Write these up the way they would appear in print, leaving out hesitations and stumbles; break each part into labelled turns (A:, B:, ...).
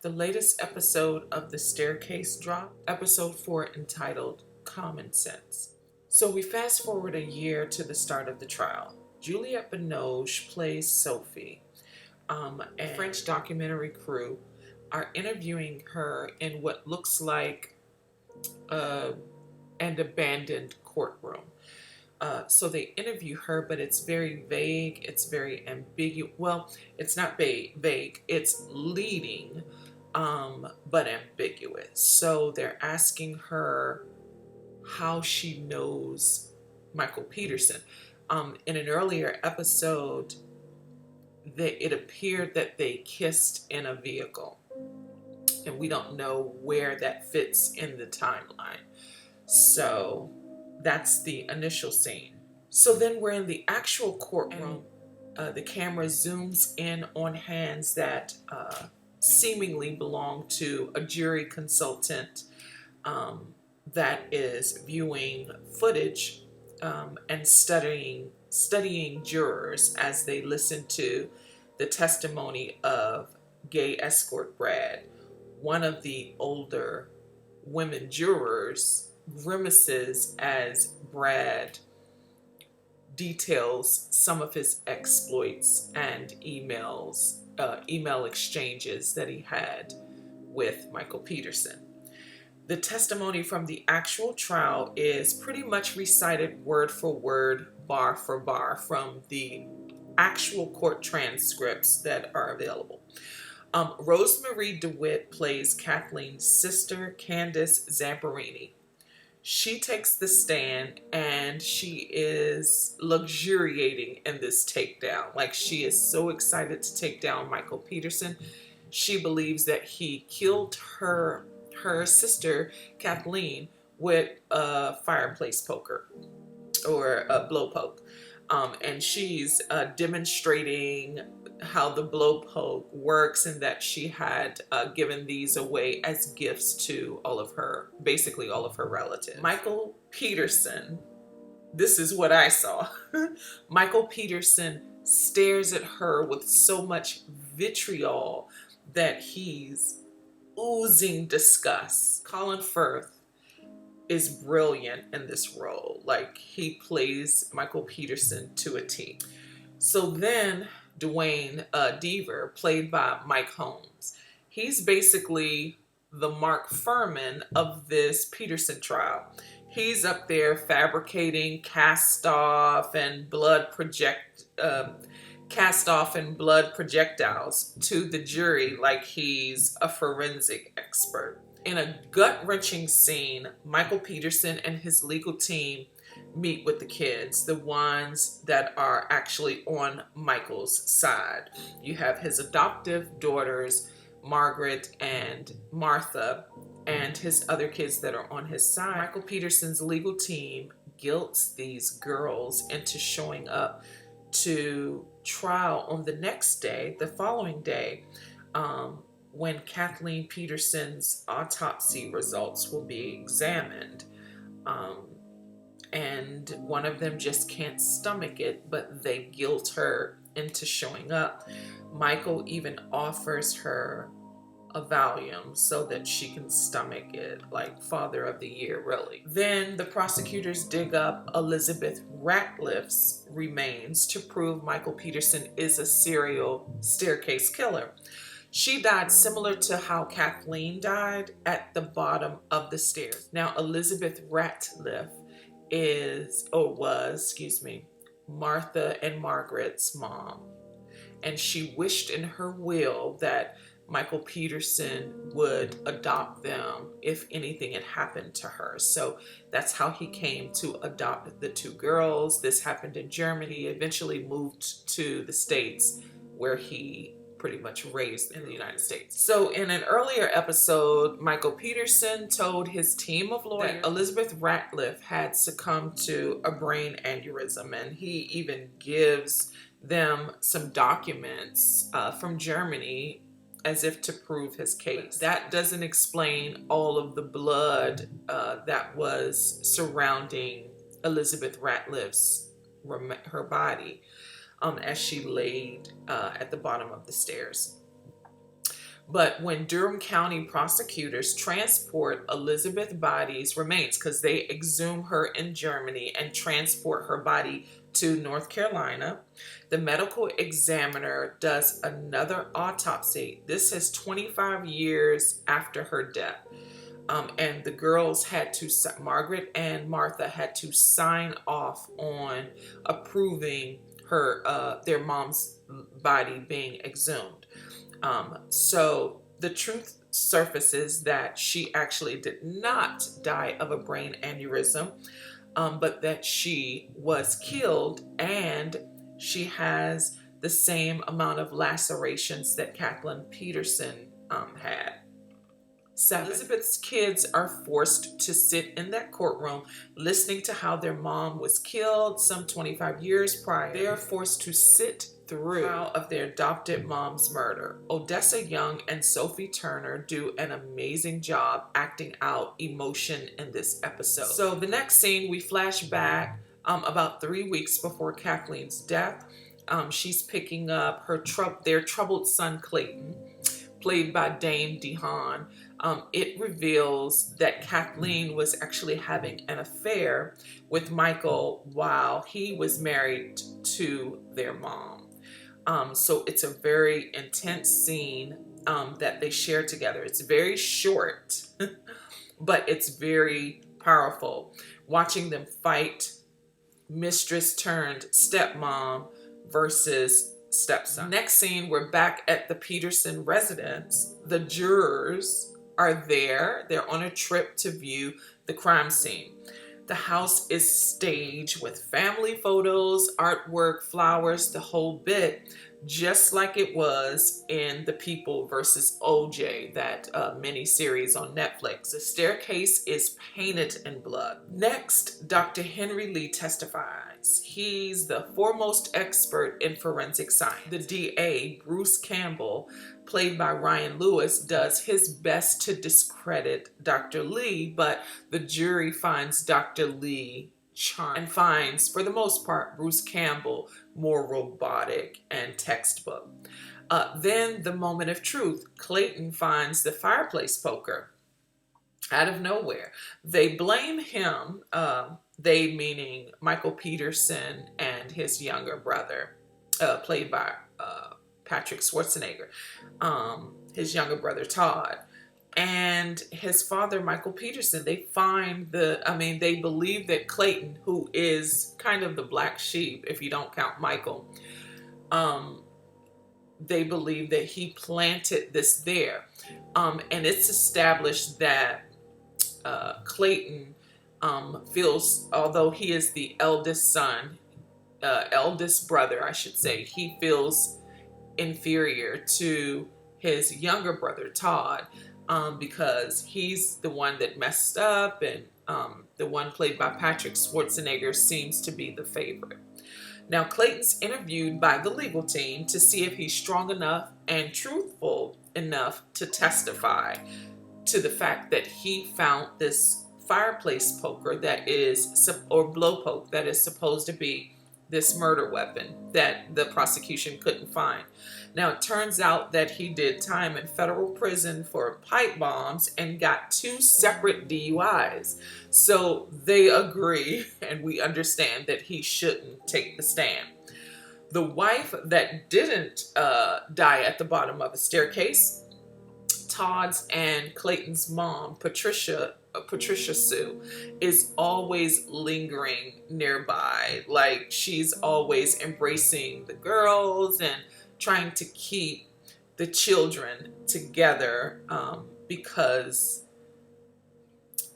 A: The latest episode of The Staircase dropped, episode 4 entitled Common Sense. So we fast forward a year to the start of the trial. Juliette Binoche plays Sophie, and French documentary crew are interviewing her in what looks like an abandoned courtroom. So they interview her, but it's very vague, it's very ambiguous. Well, it's not vague, it's leading, but ambiguous. So they're asking her how she knows Michael Peterson. In an earlier episode, it appeared that they kissed in a vehicle, and we don't know where that fits in the timeline. So that's the initial scene. So then we're in the actual courtroom. The camera zooms in on hands that seemingly belong to a jury consultant that is viewing footage and studying jurors as they listen to the testimony of gay escort Brad. One of the older women jurors grimaces as Brad details some of his exploits and email exchanges that he had with Michael Peterson. The testimony from the actual trial is pretty much recited word for word, bar for bar from the actual court transcripts that are available. Rosemarie DeWitt plays Kathleen's sister, Candace Zamperini. She takes the stand and she is luxuriating in this takedown. Like, she is so excited to take down Michael Peterson. She believes that he killed her sister, Kathleen, with a fireplace poker or a blow poke. And she's demonstrating how the blow poke works, and that she had given these away as gifts to basically all of her relatives. Michael Peterson, this is what I saw. Michael Peterson stares at her with so much vitriol that he's oozing disgust. Colin Firth is brilliant in this role. Like, he plays Michael Peterson to a T. So then Dwayne Deaver, played by Mike Holmes, he's basically the Mark Furman of this Peterson trial. He's up there fabricating cast off and blood projectiles to the jury like he's a forensic expert. In a gut-wrenching scene, Michael Peterson and his legal team meet with the kids, the ones that are actually on Michael's side. You have his adoptive daughters, Margaret and Martha, and his other kids that are on his side. Michael Peterson's legal team guilts these girls into showing up to trial on the next day, the following day, when Kathleen Peterson's autopsy results will be examined. And one of them just can't stomach it, but they guilt her into showing up. Michael even offers her a Valium so that she can stomach it, like Father of the Year, really. Then the prosecutors dig up Elizabeth Ratliff's remains to prove Michael Peterson is a serial staircase killer. She died similar to how Kathleen died, at the bottom of the stairs. Now, Elizabeth Ratliff was Martha and Margaret's mom. And she wished in her will that Michael Peterson would adopt them if anything had happened to her. So that's how he came to adopt the two girls. This happened in Germany, eventually moved to the States, where he pretty much raised in the United States. So in an earlier episode, Michael Peterson told his team of lawyers that Elizabeth Ratliff had succumbed to a brain aneurysm, and he even gives them some documents from Germany as if to prove his case. That doesn't explain all of the blood that was surrounding Elizabeth Ratliff's her body as she laid at the bottom of the stairs. But when Durham County prosecutors transport Elizabeth body's remains, because they exhume her in Germany and transport her body to North Carolina, the medical examiner does another autopsy. This is 25 years after her death. And the girls had to, Margaret and Martha had to sign off on approving their mom's body being exhumed. So the truth surfaces that she actually did not die of a brain aneurysm, but that she was killed, and she has the same amount of lacerations that Kathleen Peterson had. 7. Elizabeth's kids are forced to sit in that courtroom listening to how their mom was killed some 25 years prior. They are forced to sit through the trial of their adopted mom's murder. Odessa Young and Sophie Turner do an amazing job acting out emotion in this episode. So the next scene, we flash back about 3 weeks before Kathleen's death. She's picking up their troubled son Clayton, played by Dane DeHaan. It reveals that Kathleen was actually having an affair with Michael while he was married to their mom. So it's a very intense scene that they share together. It's very short, but it's very powerful. Watching them fight, mistress turned stepmom versus stepson. Next scene, we're back at the Peterson residence. The jurors are there. They're on a trip to view the crime scene. The house is staged with family photos, artwork, flowers, the whole bit, just like it was in The People versus OJ, that mini-series on Netflix. The staircase is painted in blood. Next, Dr. Henry Lee testifies. He's the foremost expert in forensic science. The DA, Bruce Campbell, played by Ryan Lewis, does his best to discredit Dr. Lee, but the jury finds Dr. Lee charming and finds, for the most part, Bruce Campbell more robotic and textbook. Then the moment of truth. Clayton finds the fireplace poker out of nowhere. They blame him, they meaning Michael Peterson and his younger brother, played by Patrick Schwarzenegger, his younger brother Todd, and his father Michael Peterson. They find they believe that Clayton, who is kind of the black sheep if you don't count Michael, they believe that he planted this there, and it's established that Clayton feels, although he is the eldest brother, I should say, he feels inferior to his younger brother Todd, because he's the one that messed up, and the one played by Patrick Schwarzenegger seems to be the favorite. Now Clayton's interviewed by the legal team to see if he's strong enough and truthful enough to testify to the fact that he found this fireplace poker or blowpoke that is supposed to be this murder weapon that the prosecution couldn't find. Now, it turns out that he did time in federal prison for pipe bombs and got 2 separate DUIs. So they agree, and we understand that he shouldn't take the stand. The wife that didn't die at the bottom of a staircase, Todd's and Clayton's mom, Patricia Sue, is always lingering nearby. Like, she's always embracing the girls and trying to keep the children together, because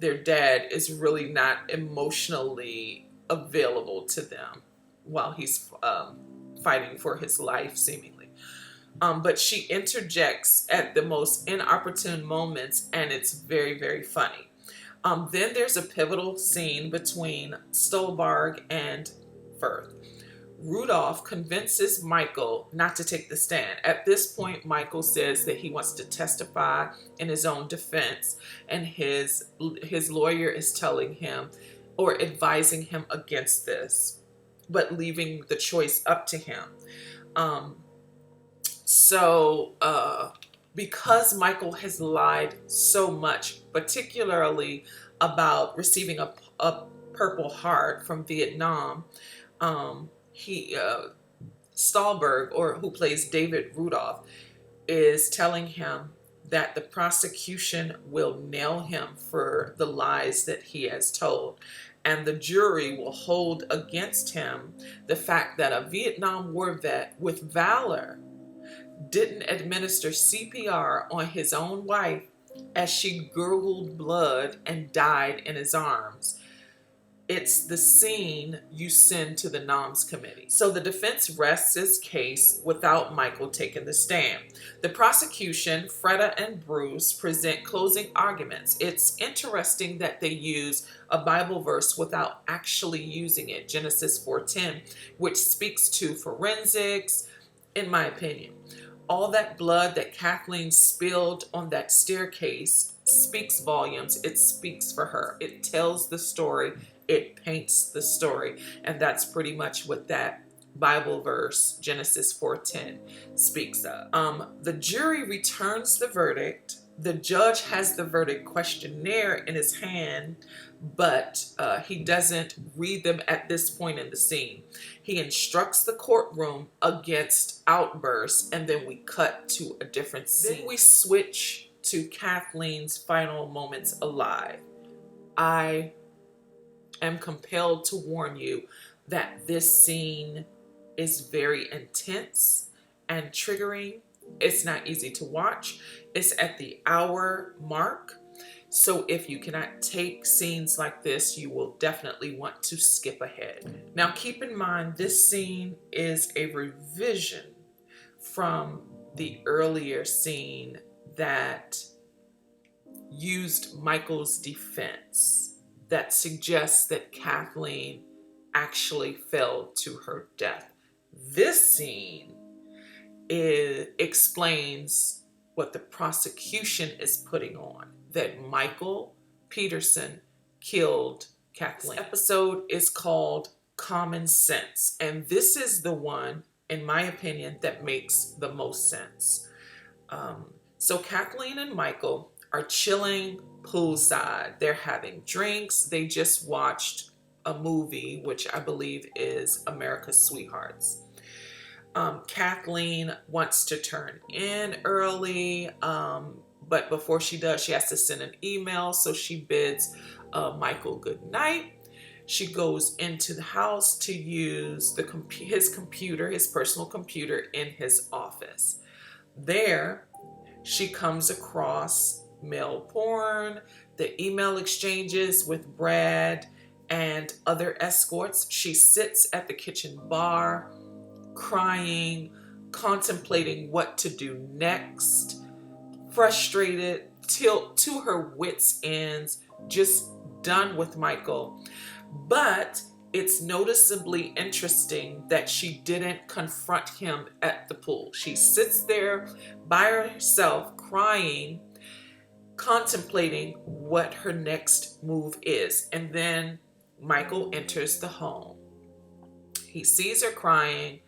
A: their dad is really not emotionally available to them while he's fighting for his life, seemingly. But she interjects at the most inopportune moments, and it's very, very funny. Then there's a pivotal scene between Stolberg and Firth. Rudolph convinces Michael not to take the stand. At this point, Michael says that he wants to testify in his own defense, and his lawyer is telling him or advising him against this, but leaving the choice up to him. So because Michael has lied so much, particularly about receiving a Purple Heart from Vietnam, he Stahlberg, or who plays David Rudolph, is telling him that the prosecution will nail him for the lies that he has told. And the jury will hold against him the fact that a Vietnam War vet with valor didn't administer CPR on his own wife as she gurgled blood and died in his arms. It's the scene you send to the NOMS committee. So the defense rests its case without Michael taking the stand. The prosecution, Freda and Bruce, present closing arguments. It's interesting that they use a Bible verse without actually using it, Genesis 4:10, which speaks to forensics, in my opinion. All that blood that Kathleen spilled on that staircase speaks volumes. It speaks for her. It tells the story. It paints the story. And that's pretty much what that Bible verse, Genesis 4:10, speaks of. The jury returns the verdict. The judge has the verdict questionnaire in his hand, but he doesn't read them at this point in the scene. He instructs the courtroom against outbursts, and then we cut to a different scene. Then we switch to Kathleen's final moments alive. I am compelled to warn you that this scene is very intense and triggering. It's not easy to watch. It's at the hour mark. So if you cannot take scenes like this, you will definitely want to skip ahead. Now keep in mind, this scene is a revision from the earlier scene that used Michael's defense that suggests that Kathleen actually fell to her death. This scene explains what the prosecution is putting on, that Michael Peterson killed Kathleen. This episode is called Common Sense, and this is the one, in my opinion, that makes the most sense. So Kathleen and Michael are chilling poolside. They're having drinks. They just watched a movie, which I believe is America's Sweethearts. Kathleen wants to turn in early, but before she does, she has to send an email, so she bids Michael good night. She goes into the house to use his personal computer in his office. There, she comes across mail porn, the email exchanges with Brad and other escorts. She sits at the kitchen bar, crying, contemplating what to do next, frustrated to her wits' ends, just done with Michael. But it's noticeably interesting that she didn't confront him at the pool. She sits there by herself, crying, contemplating what her next move is. And then Michael enters the home. He sees her crying.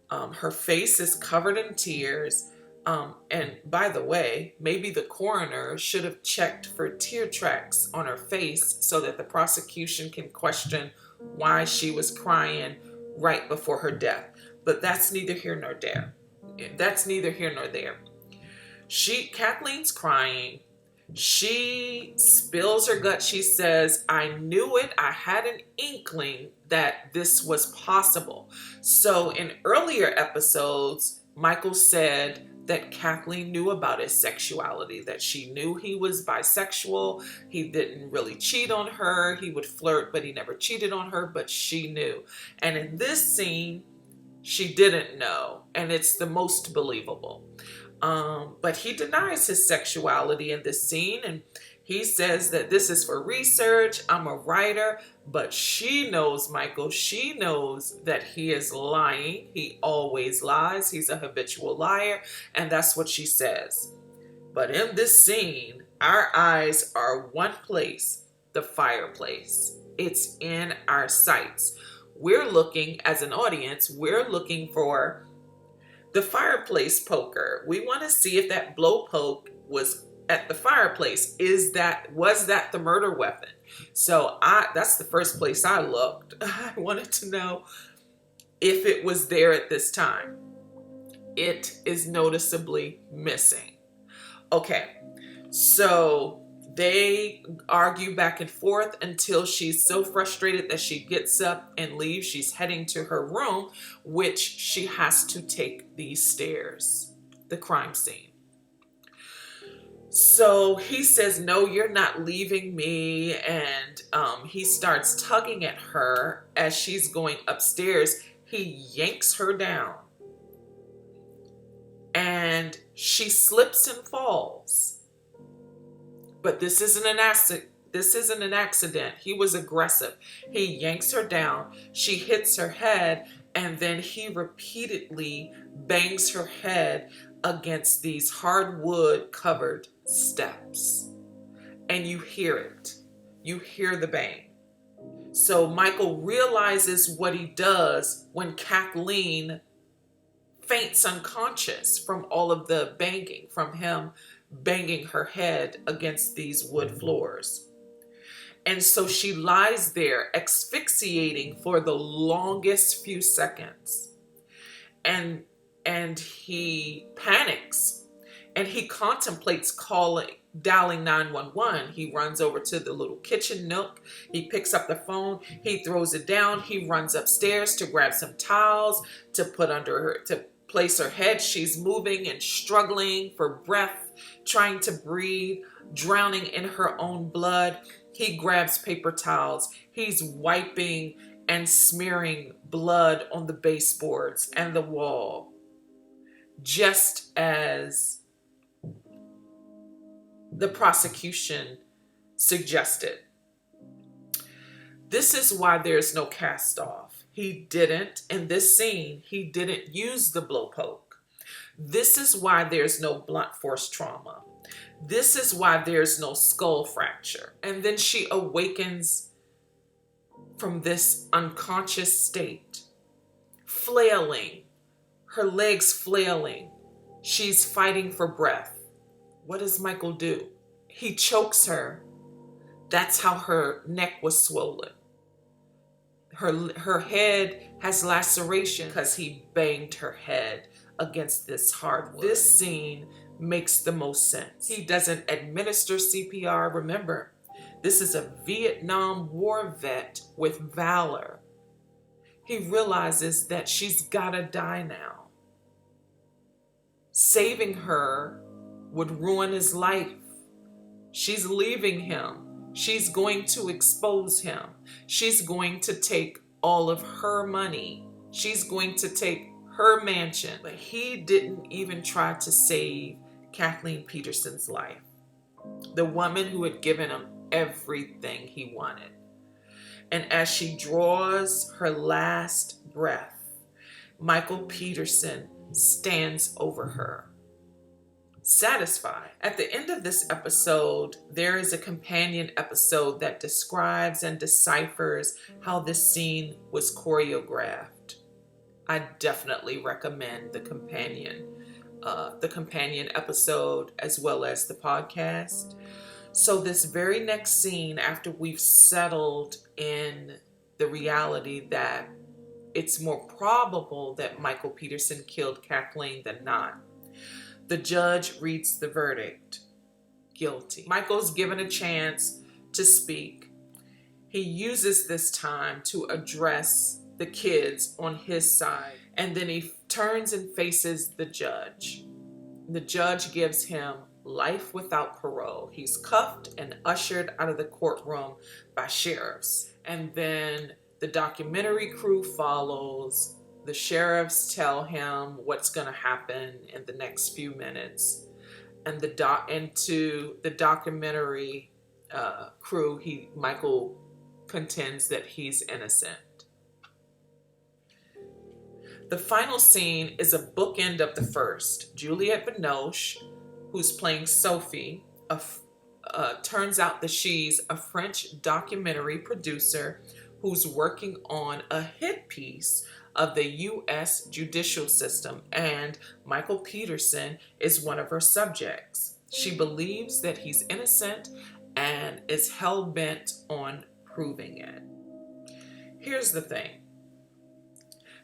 A: Her face is covered in tears. And by the way, maybe the coroner should have checked for tear tracks on her face so that the prosecution can question why she was crying right before her death. But that's neither here nor there. Kathleen's crying. She spills her gut. She says, I knew it. I had an inkling that this was possible. So in earlier episodes, Michael said that Kathleen knew about his sexuality, that she knew he was bisexual. He didn't really cheat on her. He would flirt, but he never cheated on her, but she knew. And in this scene, she didn't know, and it's the most believable. But he denies his sexuality in this scene, and he says that this is for research. I'm a writer, but she knows, Michael, she knows that he is lying. He always lies. He's a habitual liar, and that's what she says. But in this scene, our eyes are one place, the fireplace. It's in our sights. We're looking, as an audience, we're looking for The fireplace poker. We want to see if that blow poke was at the fireplace. Was that the murder weapon? So that's the first place I looked. I wanted to know if it was there at this time. It is noticeably missing. Okay, so they argue back and forth until she's so frustrated that she gets up and leaves. She's heading to her room, which she has to take these stairs, the crime scene. So he says, no, you're not leaving me. And he starts tugging at her as she's going upstairs. He yanks her down. And she slips and falls. But this isn't an accident. He was aggressive. He yanks her down. She hits her head. And then he repeatedly bangs her head against these hardwood covered steps. And you hear it. You hear the bang. So Michael realizes what he does when Kathleen faints unconscious from all of the banging, from him banging her head against these wood floors. And so she lies there asphyxiating for the longest few seconds. And he panics and he contemplates dialing 911. He runs over to the little kitchen nook. He picks up the phone. He throws it down. He runs upstairs to grab some towels to put under her, to place her head. She's moving and struggling for breath, trying to breathe, drowning in her own blood. He grabs paper towels. He's wiping and smearing blood on the baseboards and the wall, just as the prosecution suggested. This is why there's no cast off. He didn't, in this scene, he didn't use the blow poke. This is why there's no blunt force trauma. This is why there's no skull fracture. And then she awakens from this unconscious state, flailing, her legs flailing. She's fighting for breath. What does Michael do? He chokes her. That's how her neck was swollen. Her head has laceration because he banged her head against this hardwood. This scene makes the most sense. He doesn't administer CPR. Remember, this is a Vietnam War vet with valor. He realizes that she's gotta die now. Saving her would ruin his life. She's leaving him. She's going to expose him. She's going to take all of her money. She's going to take her mansion. But he didn't even try to save Kathleen Peterson's life, the woman who had given him everything he wanted. And as she draws her last breath, Michael Peterson stands over her, satisfied. At the end of this episode, there is a companion episode that describes and deciphers how this scene was choreographed. I definitely recommend the companion episode as well as the podcast. So this very next scene, after we've settled in the reality that it's more probable that Michael Peterson killed Kathleen than not, the judge reads the verdict, guilty. Michael's given a chance to speak. He uses this time to address the kids on his side, and then he turns and faces the judge. The judge gives him life without parole. He's cuffed and ushered out of the courtroom by sheriffs. And then the documentary crew follows. The sheriffs tell him what's going to happen in the next few minutes. And to the documentary crew, Michael contends that he's innocent. The final scene is a bookend of the first. Juliette Binoche, who's playing Sophie, turns out that she's a French documentary producer who's working on a hit piece of the U.S. judicial system, and Michael Peterson is one of her subjects. She believes that he's innocent and is hell-bent on proving it. Here's the thing.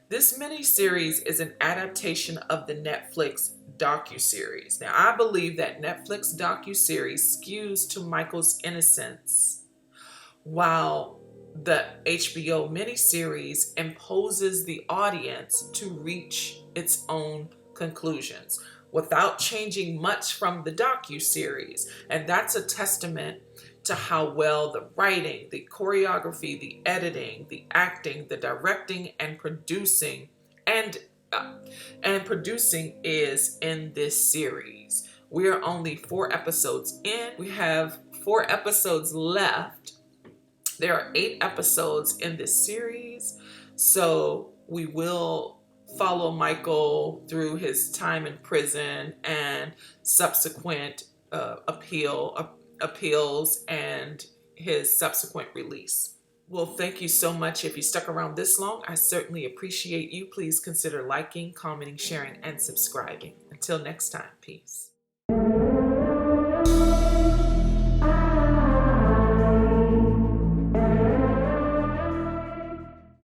A: This miniseries is an adaptation of the Netflix docuseries. Now, I believe that Netflix docuseries skews to Michael's innocence, while the HBO miniseries imposes the audience to reach its own conclusions without changing much from the docuseries. And that's a testament to how well the writing, the choreography, the editing, the acting, the directing, and producing is in this series. We are only 4 episodes in. We have 4 episodes left. There are 8 episodes in this series, so we will follow Michael through his time in prison and subsequent appeals and his subsequent release. Well, thank you so much. If you stuck around this long, I certainly appreciate you. Please consider liking, commenting, sharing, and subscribing. Until next time, peace.